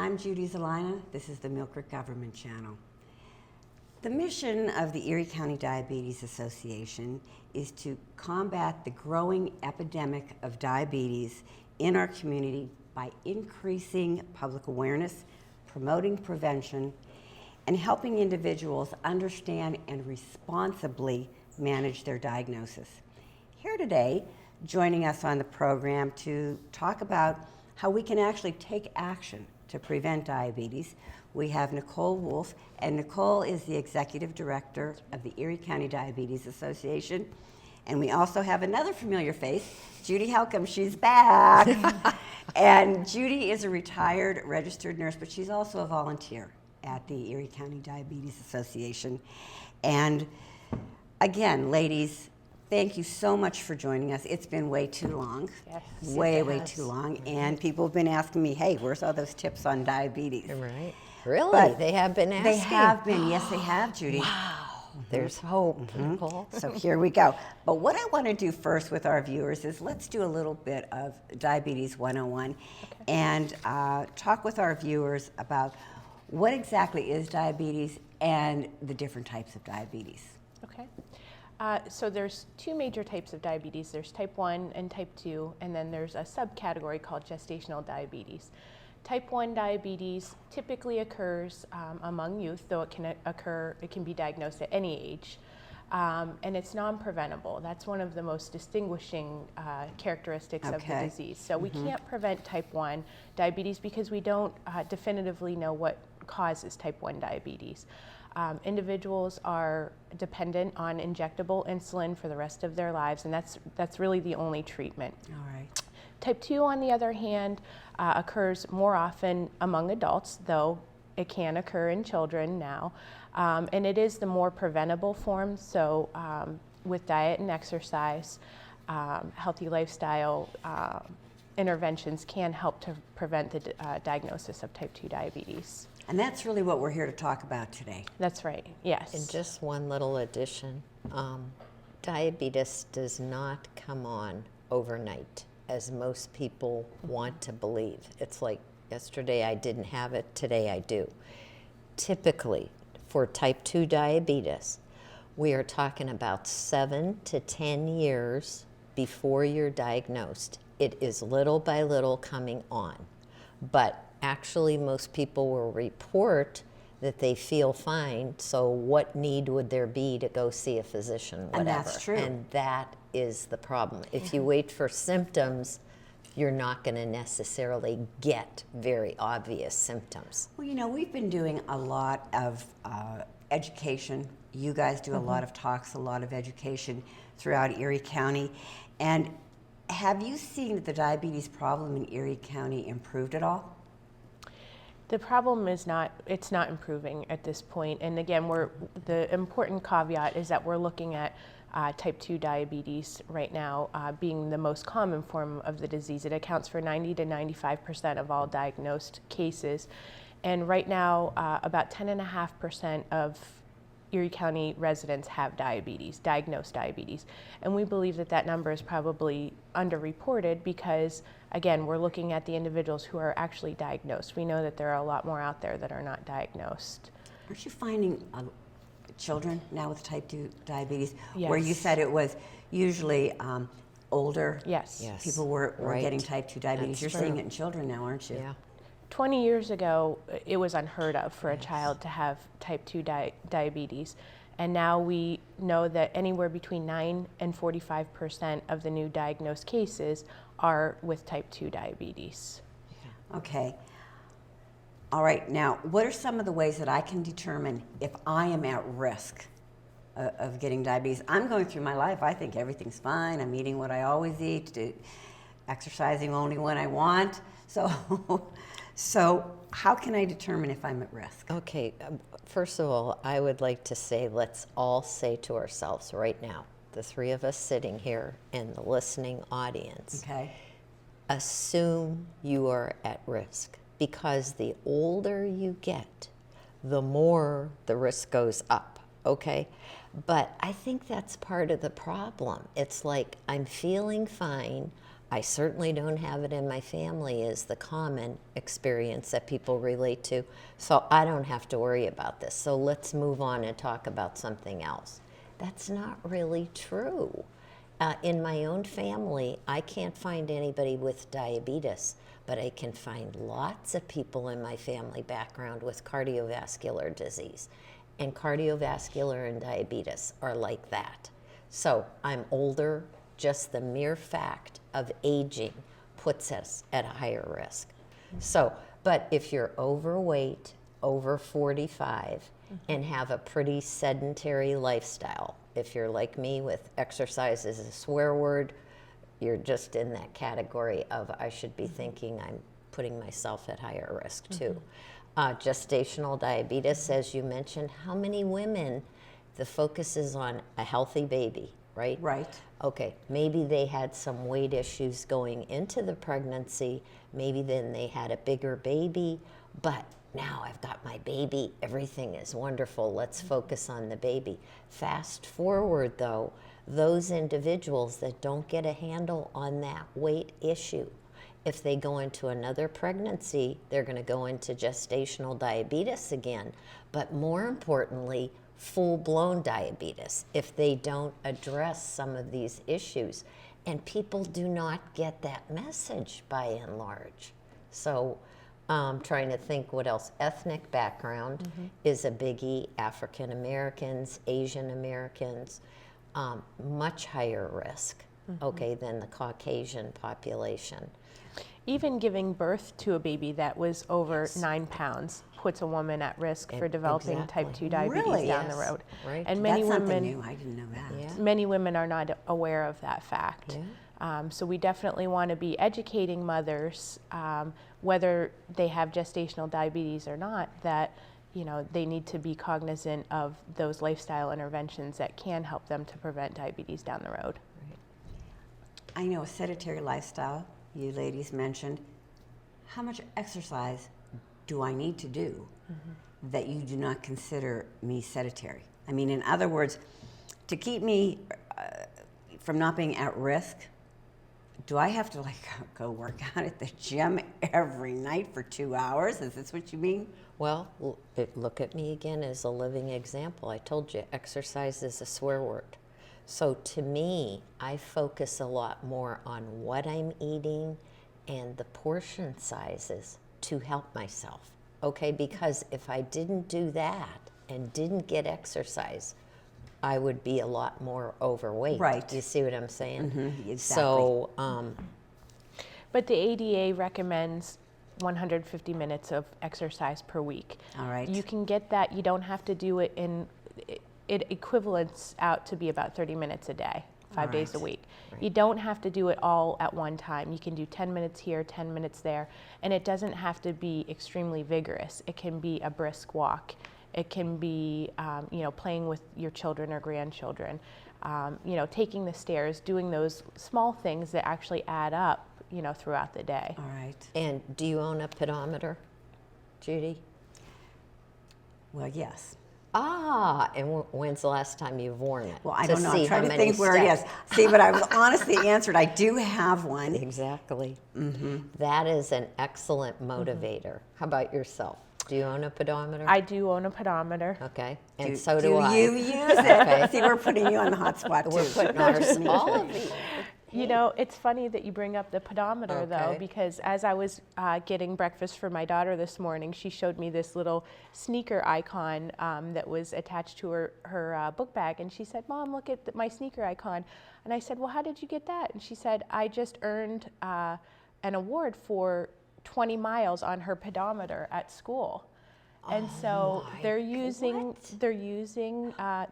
I'm Judy Zelina. This is the Millcreek Government Channel. The mission of the Erie County Diabetes Association is to combat the growing epidemic of diabetes in our community by increasing public awareness, promoting prevention, and helping individuals understand and responsibly manage their diagnosis. Here today, joining us on the program to talk about how we can actually take action to prevent diabetes, we have Nicole Wolf, and Nicole is the Executive Director of the Erie County Diabetes Association. And we also have another familiar face, Judy Helcom. She's back. And Judy is a retired registered nurse, but she's also a volunteer at the Erie County Diabetes Association. And again, ladies, thank you so much for joining us. It's been way too long. Yes, way too long. And people have been asking me, hey, where's all those tips on diabetes? Right. Really? But they have been asking? They have been. Yes, they have, Judy. Wow. There's hope, Nicole. So here we go. But what I want to do first with our viewers is let's do a little bit of Diabetes 101 and talk with our viewers about what exactly is diabetes and the different types of diabetes. Okay. So there's two major types of diabetes. There's type 1 and type 2, and then there's a subcategory called gestational diabetes. Type 1 diabetes typically occurs among youth, though it can be diagnosed at any age. And it's non-preventable. That's one of the most distinguishing characteristics of the disease. So we can't prevent type 1 diabetes because we don't definitively know what causes type 1 diabetes. Individuals are dependent on injectable insulin for the rest of their lives, and that's really the only treatment. All right. Type 2, on the other hand, occurs more often among adults, though it can occur in children now. And it is the more preventable form, so with diet and exercise, healthy lifestyle interventions can help to prevent the diagnosis of type 2 diabetes. And that's really what we're here to talk about today. That's right, yes. And just one little addition, diabetes does not come on overnight, as most people want to believe. It's like, yesterday I didn't have it, today I do. Typically, for type 2 diabetes, we are talking about 7 to 10 years before you're diagnosed. It is little by little coming on. But actually, most people will report that they feel fine, so what need would there be to go see a physician, whatever. And that's true. And that is the problem. If you wait for symptoms, you're not going to necessarily get very obvious symptoms. Well, you know, we've been doing a lot of education. You guys do a lot of talks, a lot of education throughout Erie County. And have you seen that the diabetes problem in Erie County improved at all? The problem is it's not improving at this point. And again, the important caveat is that we're looking at type 2 diabetes right now being the most common form of the disease. It accounts for 90 to 95% of all diagnosed cases. And right now, about 10.5% of Erie County residents have diagnosed diabetes. And we believe that number is probably underreported because, again, we're looking at the individuals who are actually diagnosed. We know that there are a lot more out there that are not diagnosed. Aren't you finding children now with type 2 diabetes, Yes. where you said it was usually older Yes. people were Right. getting type 2 diabetes? That's You're seeing true. it in children now, aren't you? Yeah. 20 years ago, it was unheard of for a child to have type 2 diabetes. And now we know that anywhere between 9 and 45% of the new diagnosed cases are with type 2 diabetes. Okay. All right. Now, what are some of the ways that I can determine if I am at risk of getting diabetes? I'm going through my life. I think everything's fine. I'm eating what I always eat, exercising only when I want. So how can I determine if I'm at risk? Okay, first of all, I would like to say, let's all say to ourselves right now, the three of us sitting here and the listening audience, Okay. assume you are at risk, because the older you get, the more the risk goes up, okay? But I think that's part of the problem. It's like, I'm feeling fine, I certainly don't have it in my family is the common experience that people relate to. So I don't have to worry about this. So let's move on and talk about something else. That's not really true. In my own family, I can't find anybody with diabetes, but I can find lots of people in my family background with cardiovascular disease. And cardiovascular and diabetes are like that. So I'm older, just the mere fact of aging puts us at a higher risk. So, but if you're overweight, over 45, and have a pretty sedentary lifestyle, if you're like me with exercise is a swear word, you're just in that category of I should be thinking I'm putting myself at higher risk too. Gestational diabetes, as you mentioned, how many women, the focus is on a healthy baby, right? Right. Okay, maybe they had some weight issues going into the pregnancy, maybe then they had a bigger baby, but now I've got my baby, everything is wonderful, let's focus on the baby. Fast forward though, those individuals that don't get a handle on that weight issue, if they go into another pregnancy, they're going to go into gestational diabetes again, but more importantly, full-blown diabetes if they don't address some of these issues. And people do not get that message by and large. So trying to think what else. Ethnic background is a biggie. African Americans, Asian Americans, much higher risk, okay, than the Caucasian population. Even giving birth to a baby that was over 9 pounds puts a woman at risk for developing type 2 diabetes Really? down Yes. the road. Right. And many That's something women, new. I didn't know that. Yeah. many women are not aware of that fact. Yeah. So we definitely want to be educating mothers, whether they have gestational diabetes or not, that they need to be cognizant of those lifestyle interventions that can help them to prevent diabetes down the road. I know a sedentary lifestyle, you ladies mentioned. How much exercise do I need to do that you do not consider me sedentary? I mean, in other words, to keep me from not being at risk, do I have to go work out at the gym every night for 2 hours? Is this what you mean? Well, look at me again as a living example. I told you, exercise is a swear word. So to me, I focus a lot more on what I'm eating and the portion sizes to help myself, okay? Because if I didn't do that and didn't get exercise, I would be a lot more overweight. Right. You see what I'm saying? Exactly. So, But the ADA recommends 150 minutes of exercise per week. All right. You can get that. You don't have to do it it equivalents out to be about 30 minutes a day, 5 days a right. week. You don't have to do it all at one time. You can do 10 minutes here, 10 minutes there, and it doesn't have to be extremely vigorous. It can be a brisk walk. It can be, playing with your children or grandchildren, taking the stairs, doing those small things that actually add up, throughout the day. All right. and do you own a pedometer, Judy? Well, yes. Ah, and when's the last time you've worn it? Well, I To don't know. see I'm trying how to many think where it is. steps? See, but I was honestly answered. I do have one. Exactly. That is an excellent motivator. How about yourself? Do you own a pedometer? I do own a pedometer. Okay, and so do I. you use it? Okay. See, we're putting you on the hot spot, too. We're putting ours, all of you. It's funny that you bring up the pedometer, though, Okay. because as I was getting breakfast for my daughter this morning, she showed me this little sneaker icon that was attached to her book bag, and she said, "Mom, look at my sneaker icon." And I said, "Well, how did you get that?" And she said, "I just earned an award for 20 miles on her pedometer at school." And so they're using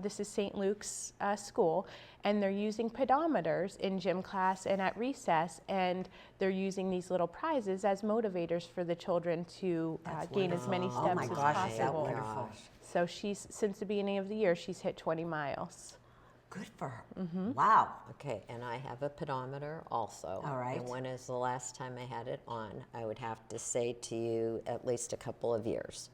this is St. Luke's school, and they're using pedometers in gym class and at recess, and they're using these little prizes as motivators for the children to gain as many steps Oh my as gosh, is that possible. wonderful? So since the beginning of the year, she's hit 20 miles. Good for her. Wow. Okay, and I have a pedometer also. All right. And when is the last time I had it on? I would have to say to you at least a couple of years.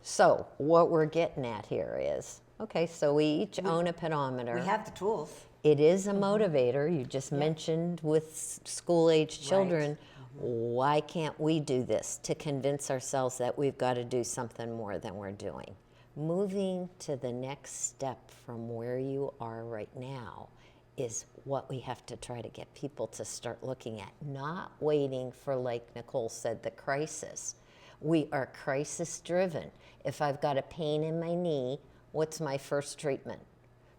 So what we're getting at here is, okay, so we each own a pedometer. We have the tools. It is a motivator. You just mentioned with school-age children, why can't we do this to convince ourselves that we've got to do something more than we're doing? Moving to the next step from where you are right now is what we have to try to get people to start looking at, not waiting for, like Nicole said, the crisis. We are crisis-driven. If I've got a pain in my knee, what's my first treatment?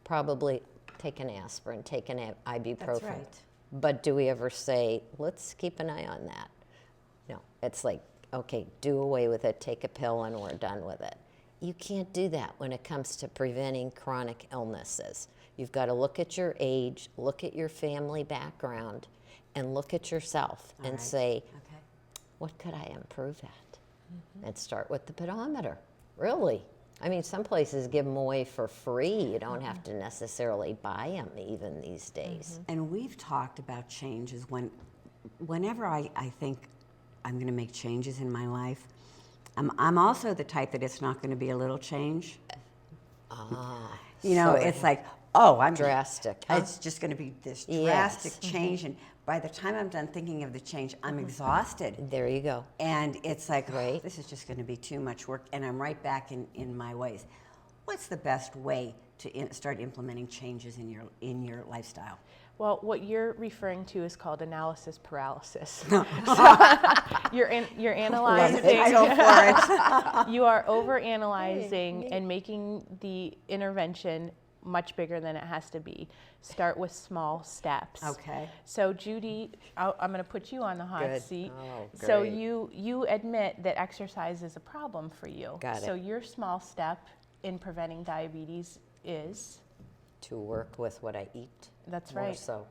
Probably take an aspirin, take an ibuprofen. That's right. But do we ever say, let's keep an eye on that? No, it's like, okay, do away with it, take a pill, and we're done with it. You can't do that when it comes to preventing chronic illnesses. You've got to look at your age, look at your family background, and look at yourself and say, Okay. what could I improve at? And start with the pedometer, really. I mean, some places give them away for free. You don't have to necessarily buy them even these days. And we've talked about changes whenever I think I'm going to make changes in my life. I'm also the type that it's not going to be a little change. You know, so it's like, oh, I'm drastic, huh? It's just going to be this drastic change, and by the time I'm done thinking of the change, I'm exhausted. There you go. And it's like, Right. this is just going to be too much work, and I'm right back in my ways. What's the best way to start implementing changes in your lifestyle? Well, what you're referring to is called analysis paralysis. You're analyzing. You are over analyzing and making the intervention much bigger than it has to be. Start with small steps. Okay. So Judy, I'm going to put you on the hot Good. seat. Oh, so great. you admit that exercise is a problem for you. Got it. So your small step in preventing diabetes is? To work with what I eat. That's more right. So,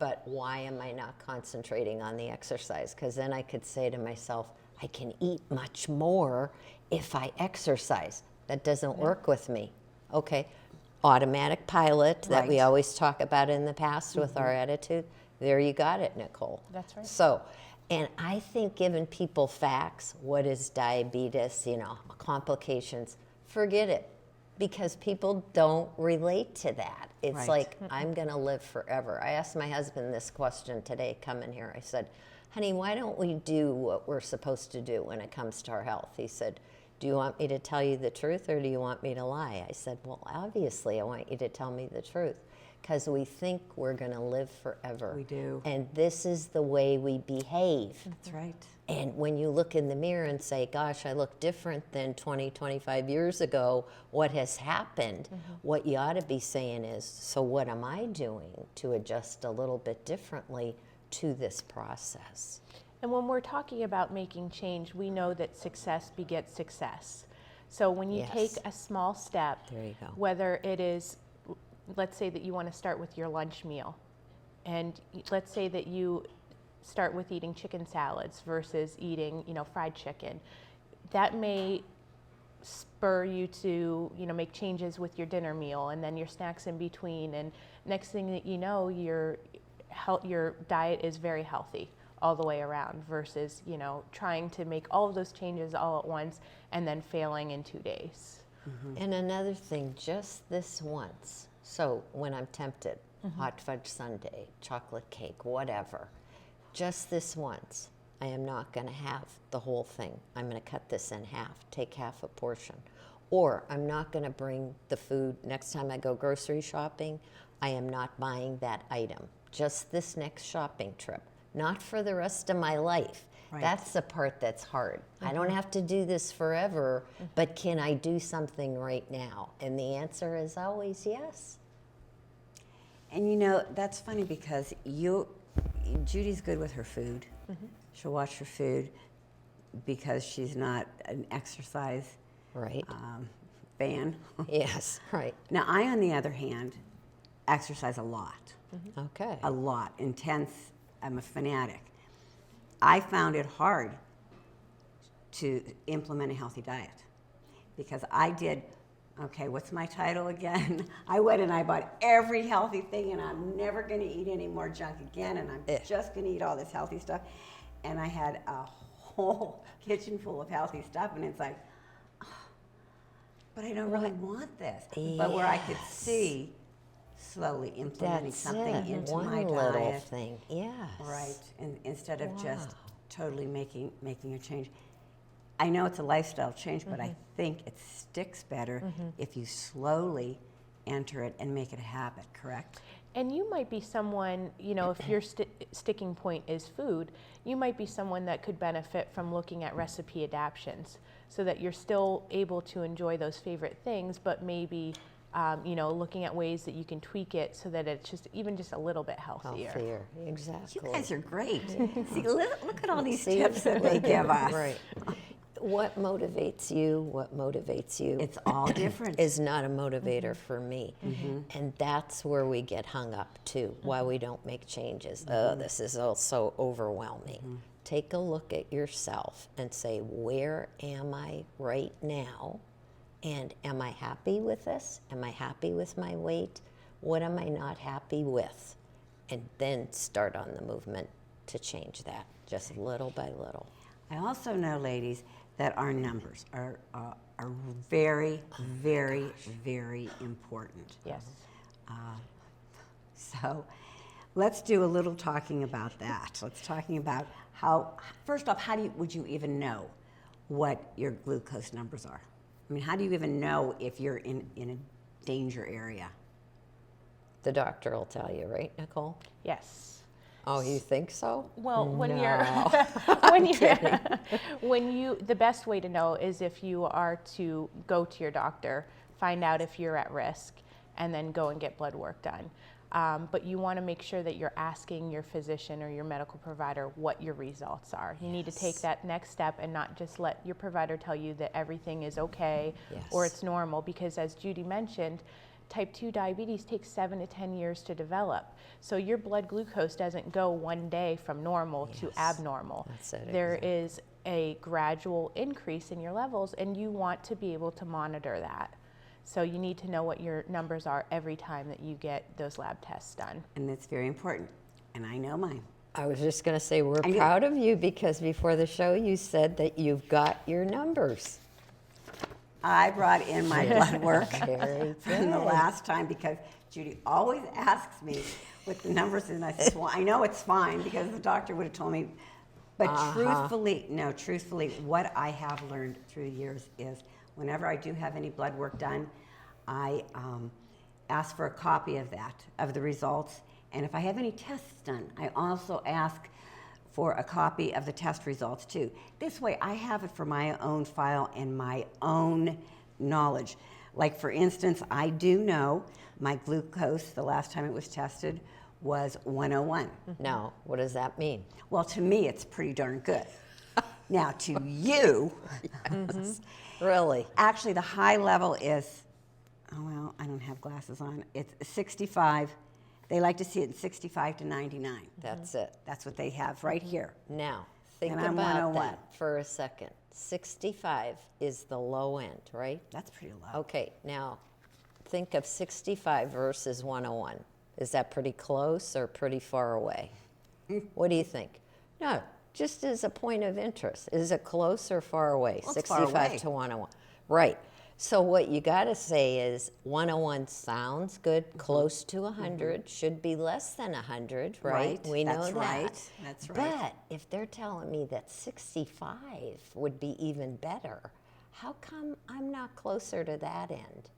but why am I not concentrating on the exercise? Because then I could say to myself, I can eat much more if I exercise. That doesn't work with me. Okay, automatic pilot that we Right. always talk about in the past with our attitude. There you got it, Nicole. That's right. So, and I think giving people facts, what is diabetes, complications, forget it. Because people don't relate to that. It's Right. like, I'm going to live forever. I asked my husband this question today coming here. I said, honey, why don't we do what we're supposed to do when it comes to our health? He said, do you want me to tell you the truth or do you want me to lie? I said, well, obviously I want you to tell me the truth because we think we're going to live forever. We do. And this is the way we behave. That's right. And when you look in the mirror and say, gosh, I look different than 20, 25 years ago, what has happened? What you ought to be saying is, so what am I doing to adjust a little bit differently to this process? And when we're talking about making change, we know that success begets success. So when you Yes. take a small step, There you go. whether it is, let's say that you want to start with your lunch meal, and let's say that you start with eating chicken salads versus eating, fried chicken. That may spur you to, make changes with your dinner meal and then your snacks in between. And next thing that you know, your diet is very healthy all the way around versus, trying to make all of those changes all at once and then failing in 2 days. And another thing, just this once. So when I'm tempted, hot fudge sundae, chocolate cake, whatever, just this once, I am not going to have the whole thing. I'm going to cut this in half, take half a portion. Or I'm not going to bring the food. Next time I go grocery shopping, I am not buying that item. Just this next shopping trip, not for the rest of my life. Right. That's the part that's hard. I don't have to do this forever, but can I do something right now? And the answer is always yes. And that's funny because Judy's good with her food. She'll watch her food because she's not an exercise Right. fan. Yes, right. Now, I, on the other hand, exercise a lot. Okay. A lot. Intense. I'm a fanatic. I found it hard to implement a healthy diet because I did, okay, what's my title again? I went and I bought every healthy thing and I'm never going to eat any more junk again and I'm just going to eat all this healthy stuff. And I had a whole kitchen full of healthy stuff and it's like, but I don't really want this. But where I could see slowly implementing That's something it. into One my little diet. thing. Yes. Right, and instead of just totally making a change. I know it's a lifestyle change, but I think it sticks better if you slowly enter it and make it a habit, correct? And you might be someone, you know, if your sticking point is food, you might be someone that could benefit from looking at recipe adaptions so that you're still able to enjoy those favorite things, but maybe, you know, looking at ways that you can tweak it so that it's just even just a little bit healthier. Healthier, exactly. You guys are great. See, look at all these See, tips that they give us. Right. What motivates you? What motivates you? It's all different. Is not a motivator for me. And that's where we get hung up too, why we don't make changes. Oh, this is all so overwhelming. Take a look at yourself and say, where am I right now? And am I happy with this? Am I happy with my weight? What am I not happy with? And then start on the movement to change that, just little by little. I also know, ladies, that our numbers are very, very, very important. Yes. So let's do a little talking about that. Let's talking about how, first off, would you even know what your glucose numbers are? I mean, how do you even know if you're in a danger area? The doctor will tell you, right, Nicole? Yes. Oh, you think so? Well, when No. you're the best way to know is if you are to go to your doctor, find out if you're at risk, and then go and get blood work done. But you want to make sure that you're asking your physician or your medical provider what your results are. You need to take that next step and not just let your provider tell you that everything is okay or it's normal, because as Judy mentioned, type 2 diabetes takes 7 to 10 years to develop. So your blood glucose doesn't go one day from normal to abnormal. That's it, There is a gradual increase in your levels, and you want to be able to monitor that. So you need to know what your numbers are every time that you get those lab tests done. And it's very important. And I know mine. I was just going to say, we're proud of you because before the show you said that you've got your numbers. I brought in my blood work Very from the good. last time because Judy always asks me what the numbers is, and I said, well, I know it's fine because the doctor would have told me. But truthfully, what I have learned through the years is whenever I do have any blood work done, I ask for a copy of that, of the results. And if I have any tests done, I also ask for a copy of the test results too. This way I have it for my own file and my own knowledge. Like for instance, I do know my glucose, the last time it was tested, was 101. Now, what does that mean? Well, to me, it's pretty darn good. Now, to you, Really? actually the high level is, oh, well, I don't have glasses on. It's 65. They like to see it in 65 to 99. That's it. That's what they have right here. Now, think And I'm about 101. that for a second. 65 is the low end, right? That's pretty low. Okay, now think of 65 versus 101. Is that pretty close or pretty far away? What do you think? No, just as a point of interest. Is it close or far away? Well, it's far 65 away. to 101. Right. So what you got to say is 101 sounds good, close to 100, should be less than 100, right? Right, We know that's that. right, that's right. But if they're telling me that 65 would be even better, how come I'm not closer to that end?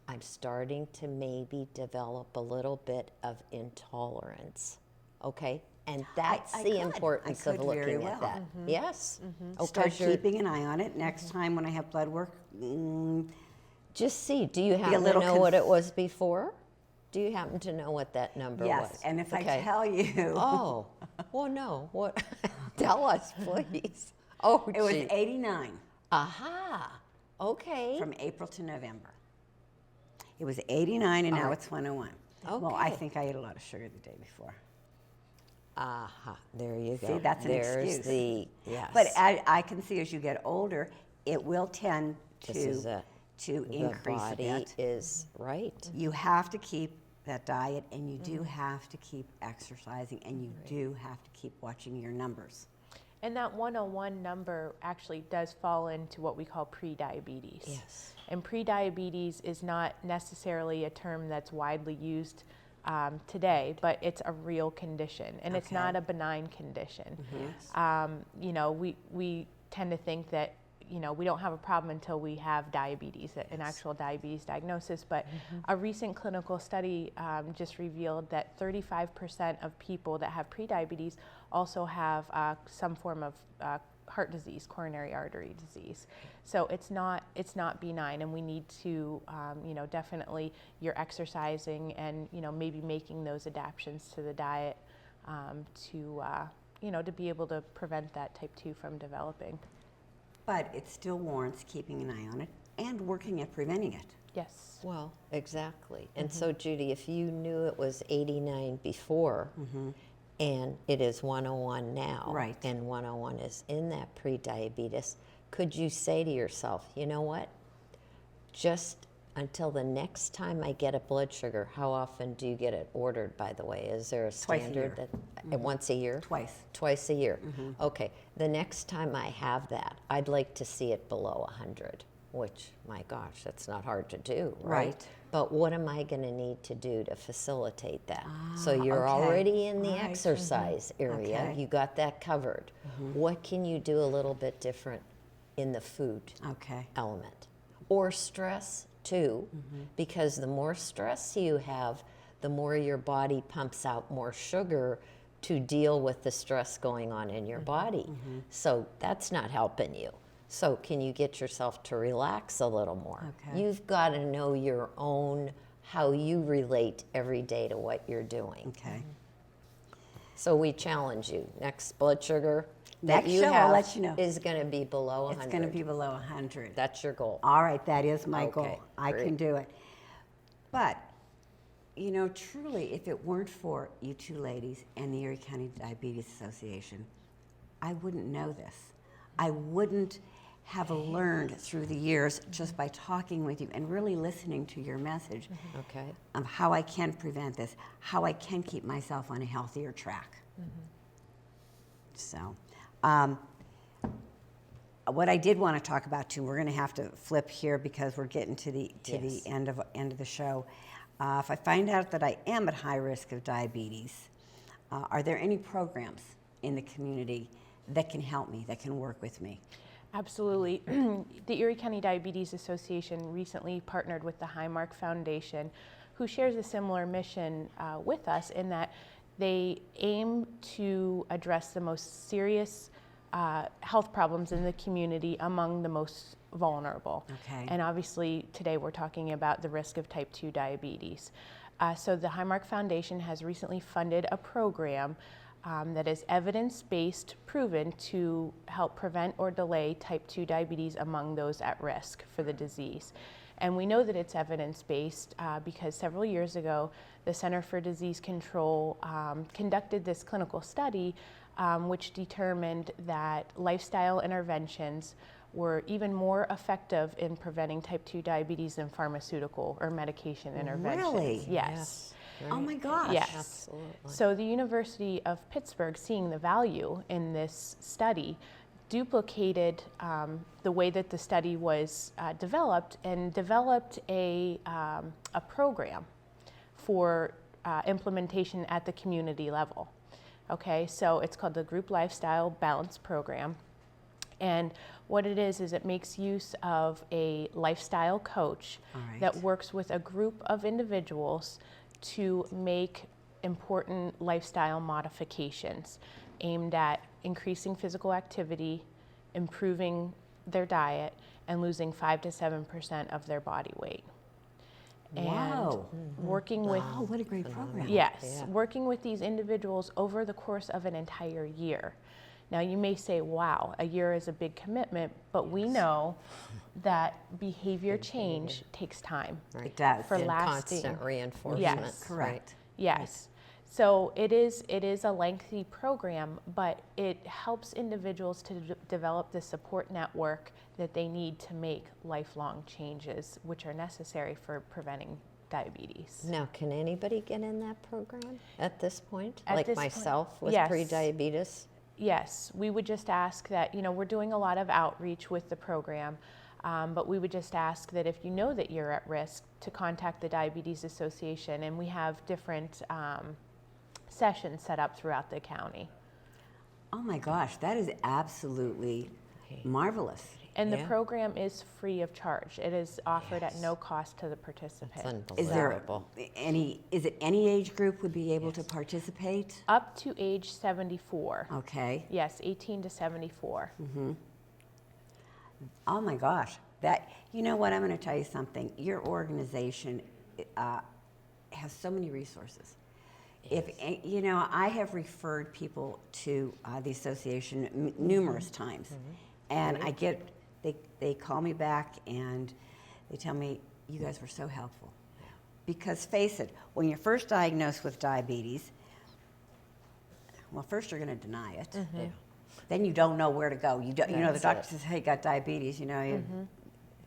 I'm starting to maybe develop a little bit of intolerance, okay? And that's I the could. importance I of could very looking at well. that. Yes. Start Because you're, keeping an eye on it. Next time when I have blood work, just see, do you happen to little know what it was before? Do you happen to know what that number yes. was? And if I Okay. tell you, Oh, well, no. What? Tell us, please. Oh, it was gee. 89 Aha. Okay. from April to November. It was 89 and now right. it's 101. Well, I Okay. think I ate a lot of sugar the day before. Aha. There you go. See, that's an There's excuse. the, yes. But I can see as you get older, it will tend This is it. to The increase a body bit. is right. You have to keep that diet, and you do have to keep exercising, and you do have to keep watching your numbers. And that 101 number actually does fall into what we call prediabetes. Yes. And prediabetes is not necessarily a term that's widely used today, but it's a real condition, and it's Okay. not a benign condition. Yes. You know, we tend to think that, you know, we don't have a problem until we have diabetes, an actual diabetes diagnosis. But a recent clinical study just revealed that 35% of people that have prediabetes also have some form of heart disease, coronary artery disease. So it's not benign, and we need to, you know, definitely you're exercising and, you know, maybe making those adaptations to the diet to, you know, to be able to prevent that type 2 from developing. But it still warrants keeping an eye on it and working at preventing it. Yes. Well, exactly. And so, Judy, if you knew it was 89 before, and it is 101 now, Right. and 101 is in that pre-diabetes, could you say to yourself, you know what, just until the next time I get a blood sugar, how often do you get it ordered, by the way? Is there a Twice a standard year. that once a year? Twice. Twice a year. Okay. The next time I have that, I'd like to see it below 100, which, my gosh, that's not hard to do, right? Right. But what am I going to need to do to facilitate that? So you're okay. already in the All right. exercise area. Okay. You got that covered. What can you do a little bit different in the food Okay. element? Or stress too, because the more stress you have, the more your body pumps out more sugar to deal with the stress going on in your body. So that's not helping you. So can you get yourself to relax a little more? Okay. You've got to know your own, how you relate every day to what you're doing. Okay. So we challenge you. Next blood sugar that Next you show, I'll have let you know. is going to be below 100. It's going to be below 100. That's your goal. All right, that is my Okay, goal. I can great. do it. But, you know, truly, if it weren't for you two ladies and the Erie County Diabetes Association, I wouldn't know this. I wouldn't have learned through the years just by talking with you and really listening to your message Okay. of how I can prevent this, how I can keep myself on a healthier track. So, what I did want to talk about too, we're going to have to flip here because we're getting to the Yes. end of the show. If I find out that I am at high risk of diabetes, are there any programs in the community that can help me, that can work with me? Absolutely. The Erie County Diabetes Association recently partnered with the Highmark Foundation, who shares a similar mission with us in that they aim to address the most serious health problems in the community among the most vulnerable. Okay. And obviously today we're talking about the risk of type 2 diabetes. So the Highmark Foundation has recently funded a program that is evidence-based, proven to help prevent or delay type 2 diabetes among those at risk for the disease. And we know that it's evidence-based because several years ago, the Center for Disease Control conducted this clinical study which determined that lifestyle interventions were even more effective in preventing type 2 diabetes than pharmaceutical or medication interventions. Really? Yes. Oh my gosh. Yes. Absolutely. So the University of Pittsburgh, seeing the value in this study, duplicated the way that the study was developed and developed a program for implementation at the community level. Okay, so it's called the Group Lifestyle Balance Program. And what it is it makes use of a lifestyle coach All right. that works with a group of individuals to make important lifestyle modifications aimed at increasing physical activity, improving their diet, and losing 5 to 7% of their body weight. Wow. And working with Oh, what a great program. Yes, Yeah. working with these individuals over the course of an entire year. Now you may say, wow, a year is a big commitment, but we know that behavior change takes time. It does. For And lasting. constant reinforcement. Yes. Correct. Yes. So it is a lengthy program, but it helps individuals to develop the support network that they need to make lifelong changes, which are necessary for preventing diabetes. Now, can anybody get in that program at this point? At Like this point, myself with yes. pre-diabetes? Yes, we would just ask that, we're doing a lot of outreach with the program, but we would just ask that if you know that you're at risk, to contact the Diabetes Association, and we have different sessions set up throughout the county. Oh my gosh, that is absolutely marvelous. And the Yeah. program is free of charge. It is offered at no cost to the participant. It's Is there unbelievable. is it any age group would be able to participate? Up to age 74. Okay. Yes, 18 to 74. Oh my gosh, you know what? I'm going to tell you something. Your organization has so many resources. I have referred people to the association numerous times, and they call me back and they tell me, you guys were so helpful. Because face it, when you're first diagnosed with diabetes, well, first you're going to deny it. Yeah. Then you don't know where to go. The That's doctor it. says, hey, you got diabetes,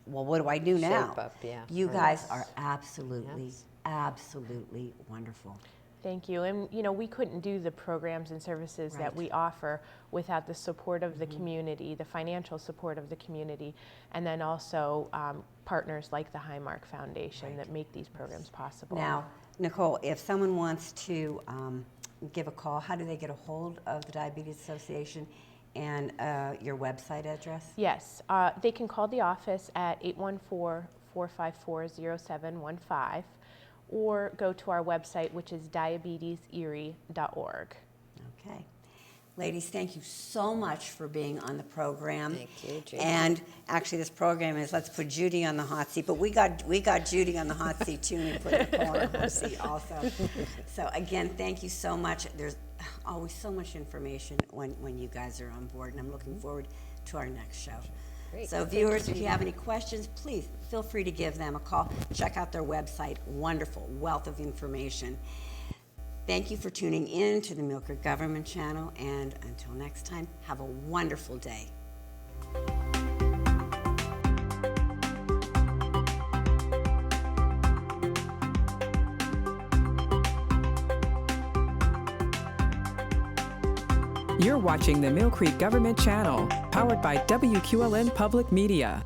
well, what do I do now? Shape up, yeah. You Or guys else. are absolutely, Yes. absolutely wonderful. Thank you. And, we couldn't do the programs and services that Right. we offer without the support of the community, the financial support of the community, and then also partners like the Highmark Foundation that make these programs possible. Now, Nicole, if someone wants to give a call, how do they get a hold of the Diabetes Association and your website address? Yes, they can call the office at 814-454-0715 or go to our website, which is diabeteserie.org. Okay. Ladies, thank you so much for being on the program. Thank you, Judy. And actually, this program is Let's Put Judy on the Hot Seat, but we got Judy on the hot seat too, and put Nicole on the hot seat also. So again, thank you so much. There's always so much information when you guys are on board, and I'm looking forward to our next show. Great. So viewers, if you have any questions, please feel free to give them a call. Check out their website. Wonderful wealth of information. Thank you for tuning in to the Millcreek Government Channel, and until next time, have a wonderful day. You're watching the Millcreek Government Channel, powered by WQLN Public Media.